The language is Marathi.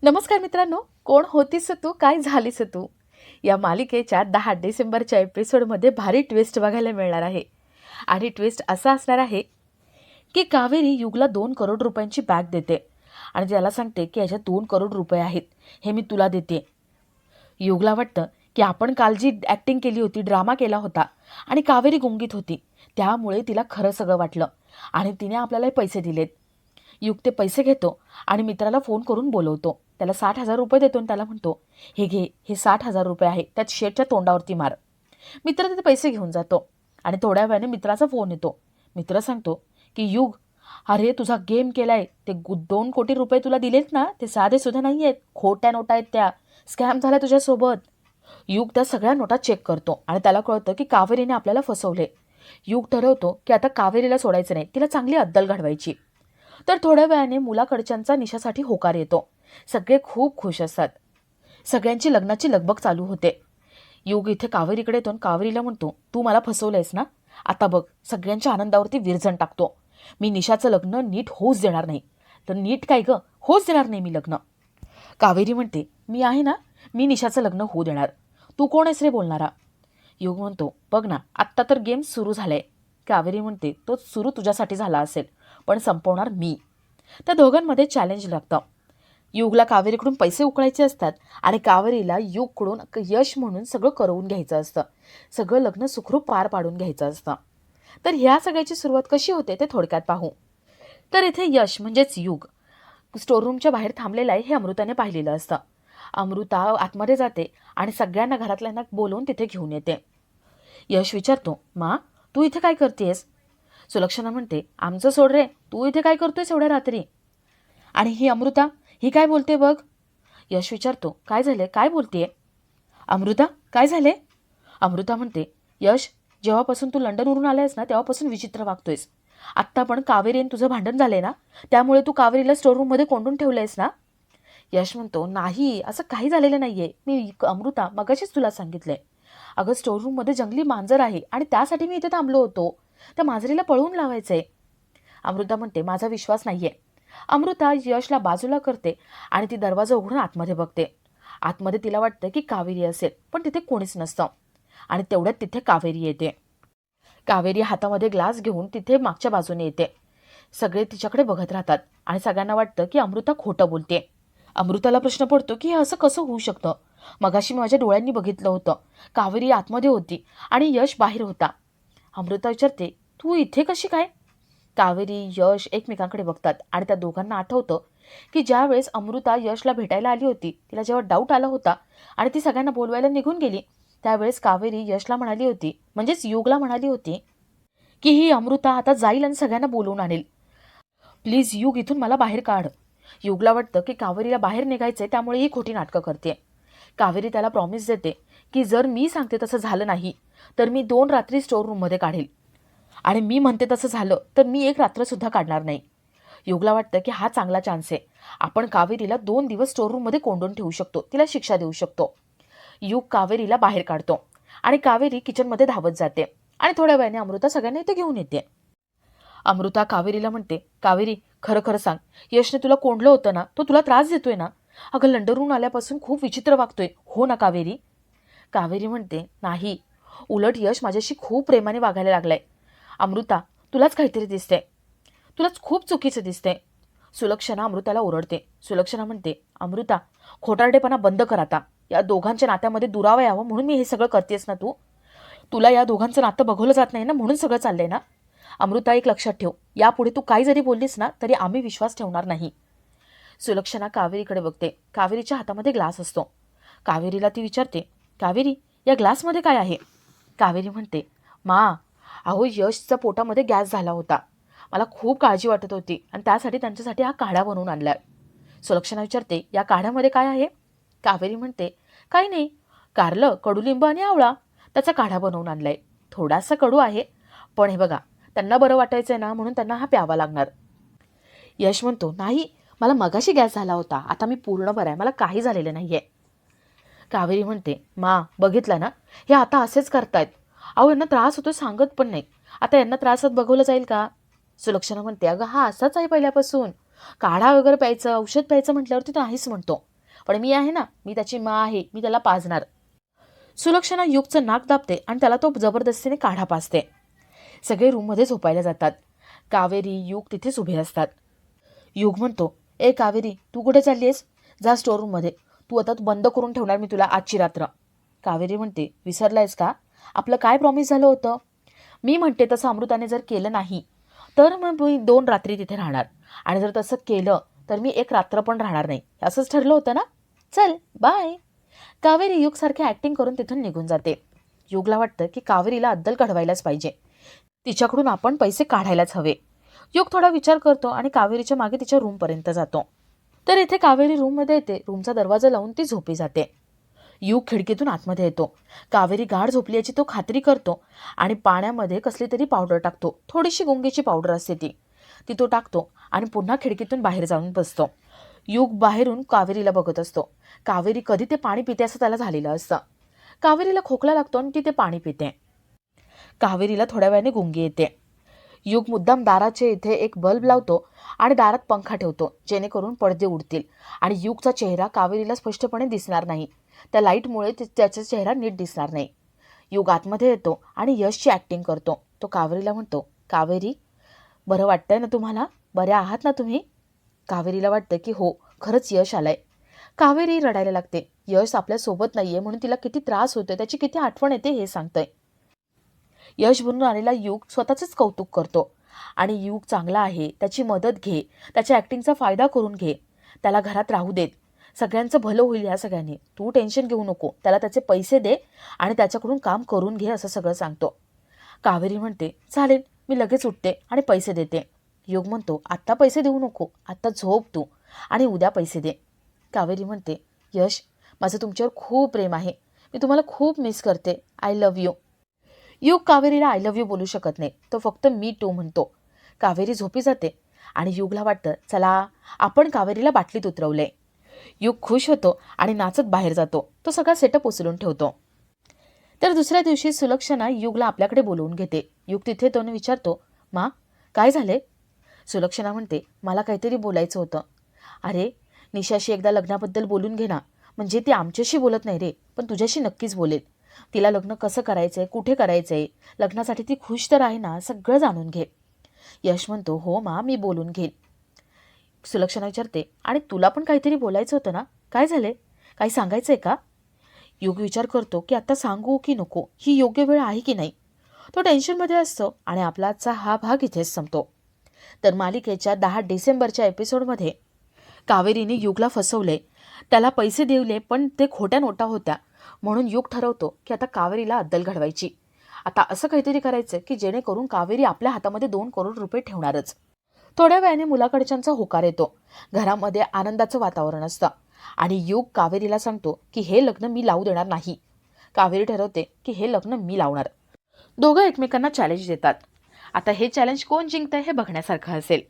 नमस्कार मित्रांनो, कोण होतीस तू काय झालीस तू या मालिकेच्या 10 डिसेंबरच्या एपिसोडमध्ये भारी ट्विस्ट बघायला मिळणार आहे. आणि ट्विस्ट असा असणार आहे की कावेरी युगला 2 करोड रुपयांची बॅग देते आणि त्याला सांगते की याच्यात 2 करोड रुपये आहेत, हे मी तुला देते. युगला वाटतं की आपण काल जी ॲक्टिंग केली होती, ड्रामा केला होता आणि कावेरी गुंगीत होती, त्यामुळे तिला खरं सगळं वाटलं आणि तिने आपल्याला पैसे दिलेत. युग ते पैसे घेतो आणि मित्राला फोन करून बोलवतो. त्याला 60,000 रुपये देतो आणि त्याला म्हणतो, हे घे, हे 60,000 रुपये आहे, त्यात शेठच्या तोंडावरती मार. मित्र तिथे पैसे घेऊन जातो आणि थोड्या वेळाने मित्राचा फोन येतो. मित्र सांगतो की युग, अरे तुझा गेम केलाय, ते 2 कोटी रुपये तुला दिलेत ना, ते साधे सुद्धा नाही आहेत, खोट्या नोटा आहेत, त्या स्कॅम झाला तुझ्यासोबत. युग त्या सगळ्या नोटा चेक करतो आणि त्याला कळतं की कावेरीने आपल्याला फसवले. युग ठरवतो की आता कावेरीला सोडायचं नाही, तिला चांगली अद्दल घडवायची. तर थोड्या वेळाने मुलाकडच्यांचा निशासाठी होकार येतो. सगळे खूप खुश असतात. सगळ्यांची लग्नाची लगबग चालू होते. युग इथे कावेरीकडे येतो, कावेरीला म्हणतो, तू मला फसवलंयस ना, आता बघ सगळ्यांच्या आनंदावरती विरजण टाकतो. मी निशाचं लग्न नीट होऊच देणार नाही. तर नीट काय गं, होऊच देणार नाही मी लग्न. कावेरी म्हणते, मी आहे ना, मी निशाचं लग्न होऊ देणार. तू कोण आहेस रे बोलणारा? युग म्हणतो, बघ ना, आत्ता तर गेम सुरू झालाय. कावेरी म्हणते, तो सुरू तुझ्यासाठी झाला असेल, पण संपवणार मी. त्या दोघांमध्ये चॅलेंज लागतं. युगला कावेरीकडून पैसे उकळायचे असतात आणि कावेरीला युगकडून यश म्हणून सगळं करवून घ्यायचं असतं. सगळं लग्न सुखरूप पार पाडून घ्यायचं असतं. तर ह्या सगळ्याची सुरुवात कशी होते ते थोडक्यात पाहू. तर इथे यश म्हणजेच युग स्टोररूमच्या बाहेर थांबलेलं आहे, हे अमृताने पाहिलेलं असतं. अमृता आतमध्ये जाते आणि सगळ्यांना घरातल्यांना बोलवून तिथे घेऊन येते. यश विचारतो, मा तू इथे काय करतेस? सुलक्षणा म्हणते, आमचं सोड रे, तू इथे काय करतोयस एवढ्या रात्री? आणि ही अमृता, ही काय बोलते बघ. यश विचारतो, काय झाले, काय बोलतेय? अमृता, काय झाले? अमृता म्हणते, यश, जेव्हापासून तू लंडनवरून आलायस ना, तेव्हापासून विचित्र वागतोयस. आत्ता पण कावेरी आणि तुझं भांडण झालंय ना, त्यामुळे तू कावेरीला स्टोररूममध्ये कोंडून ठेवलंयस ना? यश म्हणतो, नाही, असं काही झालेलं नाहीये. मी अमृता मगाशीच तुला सांगितलंय. अगं स्टोररूममध्ये जंगली मांजर आहे आणि त्यासाठी मी इथे थांबलो होतो. त्या मांजरीला पळवून लावायचंय. अमृता म्हणते, माझा विश्वास नाहीये. अमृता यशला बाजूला करते आणि ती दरवाजा उघडून आतमध्ये बघते. आतमध्ये तिला वाटतं की कावेरी असेल, पण तिथे कोणीच नसतं. आणि तेवढ्यात तिथे कावेरी येते. कावेरी हातामध्ये ग्लास घेऊन तिथे मागच्या बाजूने येते. सगळे तिच्याकडे बघत राहतात आणि सगळ्यांना वाटतं की अमृता खोटं बोलते. अमृताला प्रश्न पडतो की हे असं कसं होऊ शकतं. मगाशी मी माझ्या डोळ्यांनी बघितलं होतं, कावेरी आतमध्ये होती आणि यश बाहेर होता. अमृता विचारते, तू इथे कशी काय? कावेरी यश एकमेकांकडे बघतात आणि त्या दोघांना आठवतं की ज्या वेळेस अमृता यशला भेटायला आली होती, तिला जेव्हा डाऊट आला होता आणि ती सगळ्यांना बोलवायला निघून गेली, त्यावेळेस कावेरी यशला म्हणाली होती, म्हणजेच युगला म्हणाली होती की ही अमृता आता जाईल आणि सगळ्यांना बोलवून आणेल. प्लीज युग, इथून मला बाहेर काढ. युगला वाटतं की कावेरीला बाहेर निघायचंय, त्यामुळे ही खोटी नाटकं करते. कावेरी त्याला प्रॉमिस देते की जर मी सांगते तसं झालं नाही तर मी 2 रात्री स्टोर रूममध्ये काढेल आणि मी म्हणते तसं झालं तर मी 1 रात्रसुद्धा काढणार नाही. युगला वाटतं की हा चांगला चान्स आहे. आपण कावेरीला 2 दिवस स्टोर रूममध्ये कोंडून ठेवू शकतो, तिला शिक्षा देऊ शकतो. युग कावेरीला बाहेर काढतो आणि कावेरी किचनमध्ये धावत जाते आणि थोड्या वेळाने अमृता सगळ्यांना इथे घेऊन येते. अमृता कावेरीला म्हणते, कावेरी, खरं खरं सांग, यशने तुला कोंडलं होतं ना, तो तुला त्रास देतोय ना? अगं लंडनहून आल्यापासून खूप विचित्र वागतोय, हो ना कावेरी? कावेरी म्हणते, नाही, उलट यश माझ्याशी खूप प्रेमाने वागायला लागलाय. अमृता, तुलाच काहीतरी दिसते, तुलाच खूप चुकीचं दिसते. सुलक्षणा अमृताला ओरडते. सुलक्षणा म्हणते, अमृता, खोटारडेपणा बंद कर आता. या दोघांच्या नात्यामध्ये दुरावा यावं म्हणून मी हे सगळं करतेस ना तू? तुला या दोघांचं नातं बघवलं जात नाही ना, म्हणून सगळं चाललंय ना? अमृता, एक लक्षात ठेव, यापुढे तू काही जरी बोललीस ना तरी आम्ही विश्वास ठेवणार नाही. सुलक्षणा कावेरीकडे बघते. कावेरीच्या हातामध्ये ग्लास असतो. कावेरीला ती विचारते, कावेरी, या ग्लासमध्ये काय आहे? कावेरी म्हणते, मा, अहो यशच्या पोटामध्ये गॅस झाला होता, मला खूप काळजी वाटत होती आणि त्यासाठी त्यांच्यासाठी हा काढा बनवून आणलाय. सुलक्षणा विचारते, या काढ्यामध्ये काय आहे? कावेरी म्हणते, काही नाही, कारलं, कडुलिंब आणि आवळा, त्याचा काढा बनवून आणलाय. थोडासा कडू आहे, पण हे बघा, त्यांना बरं वाटायचंय ना, म्हणून त्यांना हा प्यावा लागणार. यश म्हणतो, नाही, मला मगाशी गॅस झाला होता, आता मी पूर्ण बरं आहे, मला काही झालेलं नाहीये. कावेरी म्हणते, मा, बघितलं ना, हे आता असेच करतायत. अहो यांना त्रास होतो, सांगत पण नाही. आता यांना त्रासात बघवलं जाईल का? सुलक्षणा म्हणते, अगं हा असाच आहे पहिल्यापासून, काढा वगैरे प्यायचं, औषध प्यायचं म्हटल्यावरती तो नाहीच म्हणतो. पण मी आहे ना, मी त्याची माँ आहे, मी त्याला पाजणार. सुलक्षणा युगचं नाक दाबते आणि त्याला तो जबरदस्तीने काढा पाजते. सगळे रूममध्ये झोपायला जातात. कावेरी, युग तिथेच उभे असतात. युग म्हणतो, ए कावेरी, तू कुठे चालली आहेस? जा स्टोर रूममध्ये. तू आता बंद करून ठेवणार मी तुला आजची रात्र. कावेरी म्हणते, विसरलायस का? आपलं काय प्रॉमिस झालं होतं? मी म्हणते तसं अमृताने जर केलं नाही तर मग मी 2 रात्री तिथे राहणार, आणि जर तसं केलं तर मी 1 रात्र पण राहणार नाही. असंच ठरलं होतं ना? चल बाय. कावेरी युगसारखी ॲक्टिंग करून तिथून निघून जाते. युगला वाटतं की कावेरीला अद्दल काढवायलाच पाहिजे, तिच्याकडून आपण पैसे काढायलाच हवे. युग थोडा विचार करतो आणि कावेरीच्या मागे तिच्या रूमपर्यंत जातो. तर इथे कावेरी रूममध्ये येते. रूमचा दरवाजा लावून ती झोपी जाते. युग खिडकीतून आतमध्ये येतो. कावेरी गाढ झोपली याची तो खात्री करतो आणि पाण्यामध्ये कसली तरी पावडर टाकतो. थोडीशी गुंगीची पावडर असते ती तो टाकतो आणि पुन्हा खिडकीतून बाहेर जाऊन बसतो. युग बाहेरून कावेरीला बघत असतो. कावेरी कधी ते पाणी पिते असं त्याला झालेलं असतं. कावेरीला खोकला लागतो आणि ती ते पाणी पिते. कावेरीला थोड्या वेळाने गुंगी येते. युग मुद्दाम दाराचे इथे एक बल्ब लावतो आणि दारात पंखा ठेवतो, जेणेकरून पडदे उडतील आणि युगचा चेहरा कावेरीला स्पष्टपणे दिसणार नाही. त्या लाईटमुळे त्याचा चेहरा नीट दिसणार नाही. युग आतमध्ये येतो आणि यशची ॲक्टिंग करतो. तो कावेरीला म्हणतो, कावेरी, बरं वाटतंय ना तुम्हाला? बऱ्या आहात ना तुम्ही? कावेरीला वाटतं की हो, खरंच यश आलंय. कावेरी रडायला लागते. यश आपल्यासोबत नाहीये म्हणून तिला किती त्रास होतोय, त्याची किती आठवण येते हे सांगतंय. यश बनून आलेला युग स्वतःचंच कौतुक करतो आणि युग चांगला आहे, त्याची मदत घे, त्याच्या ॲक्टिंगचा फायदा करून घे, त्याला घरात राहू देत, सगळ्यांचं भलं होईल या सगळ्यांनी, तू टेन्शन घेऊ नको, त्याला त्याचे पैसे दे आणि त्याच्याकडून काम करून घे असं सगळं सांगतो. कावेरी म्हणते, चालेल, मी लगेच उठते आणि पैसे देते. युग म्हणतो, आत्ता पैसे देऊ नको, आत्ता झोप तू आणि उद्या पैसे दे. कावेरी म्हणते, यश, माझं तुमच्यावर खूप प्रेम आहे, मी तुम्हाला खूप मिस करते, आय लव्ह यू. युग कावेरीला आय लव्ह यू बोलू शकत नाही, तो फक्त मी टू म्हणतो. कावेरी झोपी जाते आणि युगला वाटतं, चला, आपण कावेरीला बाटलीत उतरवलंय. युग खुश होतो आणि नाचत बाहेर जातो. तो सगळा सेटअप उचलून ठेवतो. तर दुसऱ्या दिवशी सुलक्षणा युगला आपल्याकडे बोलवून घेते. युग तिथे तो विचारतो, मा, काय झाले? सुलक्षणा म्हणते, मला काहीतरी बोलायचं होतं. अरे, निशाशी एकदा लग्नाबद्दल बोलून घे ना. म्हणजे ती आमच्याशी बोलत नाही रे, पण तुझ्याशी नक्कीच बोलेल. तिला लग्न कसं करायचंय, कुठे करायचंय, लग्नासाठी ती खुश तर आहे ना, सगळं जाणून घे. यश म्हणतो, हो मा, मी बोलून घेईन. सुलक्षणा विचारते, आणि तुला पण काहीतरी बोलायचं होतं ना, काय झाले? काही सांगायचंय का? युग विचार करतो की आता सांगू की नको, ही योग्य वेळ आहे की नाही. तो टेन्शनमध्ये असतो आणि आपला आजचा हा भाग इथेच संपतो. तर मालिकेच्या 10 डिसेंबरच्या एपिसोडमध्ये कावेरीने युगला फसवले, त्याला पैसे दिले पण ते खोट्या नोटा होत्या, म्हणून युग ठरवतो की आता कावेरीला अद्दल घडवायची. आता असं काहीतरी करायचं की जेणेकरून कावेरी आपल्या हातामध्ये 2 करोड रुपये ठेवणारच. थोड्या वेळाने मुलाकडच्यांचा होकार येतो. घरामध्ये आनंदाचं वातावरण असतं आणि युग कावेरीला सांगतो की हे लग्न मी लावू देणार नाही. कावेरी ठरवते की हे लग्न मी लावणार. दोघं एकमेकांना चॅलेंज देतात. आता हे चॅलेंज कोण जिंकतंय हे बघण्यासारखं असेल.